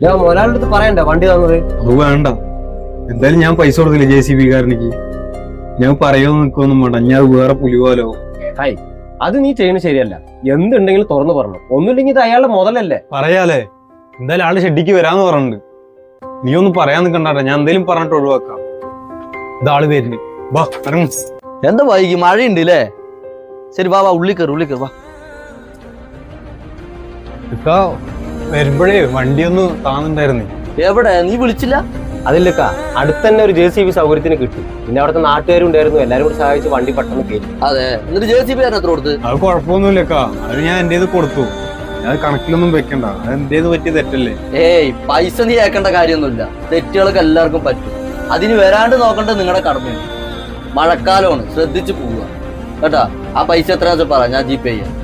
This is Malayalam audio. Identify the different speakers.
Speaker 1: ഞാൻ ഒരാളുടെ അടുത്ത് പറയണ്ട വണ്ടി തന്നത്.
Speaker 2: അത് വേണ്ട, എന്തായാലും ഞാൻ പൈസ കൊടുത്തില്ല JCB കാരനിക്ക്. ഞാൻ പറയുമെന്ന് നിൽക്കൊന്നും വേണ്ട, ഞാൻ വേറെ പുലിവാലോ.
Speaker 1: ഹായ്, അത് നീ ചെയ്യുന്നത് ശരിയല്ല. എന്തുണ്ടെങ്കിലും തുറന്നു പറഞ്ഞു. ഒന്നുമില്ലെങ്കിൽ ഇത് അയാളുടെ മുതലല്ലേ.
Speaker 2: പറയാലേ, എന്തായാലും ആള് ഷെഡിക്ക് വരാന്ന് പറഞ്ഞിട്ടുണ്ട്. നീ ഒന്നും പറയാൻ നിൽക്കണ്ടാട്ടെ, ഞാൻ എന്തേലും പറഞ്ഞിട്ട് ഒഴിവാക്കാം. ഇതാള് വരുന്നു, വാ ഇറങ്ങ്.
Speaker 3: എന്താ വൈകി, മഴയുണ്ട് അല്ലേ? ശരി വാ വാ, ഉള്ളിൽ കയറി വാ.
Speaker 2: ഇക്കാ വരുമ്പോഴേ വണ്ടി ഒന്ന് താന്നുണ്ടായിരുന്നേ.
Speaker 3: എവിടെ, നീ വിളിച്ചില്ല?
Speaker 1: അതില്ലക്കാ, അടുത്ത് തന്നെ ഒരു JCB സൗകര്യത്തിന് കിട്ടി. പിന്നെ അവിടുത്തെ നാട്ടുകാരും ഉണ്ടായിരുന്നു, എല്ലാരും കൂടി സഹായിച്ച് വണ്ടി പെട്ടെന്ന് കയറി.
Speaker 3: അതെ, എന്നിട്ട് JCB എത്ര കൊടുത്ത്?
Speaker 2: അത് കുഴപ്പമൊന്നുമില്ലക്കാ, അത് ഞാൻ എന്റേത് കൊടുത്തു. ഞാൻ കണക്കിലൊന്നും വെക്കണ്ട, അത് എന്റേത് പറ്റിയ തെറ്റല്ലേ.
Speaker 3: ഏയ്, പൈസ നീ ഏക്കേണ്ട കാര്യമൊന്നുമില്ല. തെറ്റുകളൊക്കെ എല്ലാവർക്കും പറ്റും. അതിന് വരാണ്ട് നോക്കേണ്ടത് നിങ്ങളുടെ കടമയാണ്. മഴക്കാലമാണ്, ശ്രദ്ധിച്ചു പോവുക കേട്ടാ. ആ പൈസ എത്രയാ പറ, ഞാൻ GPay ചെയ്യാം.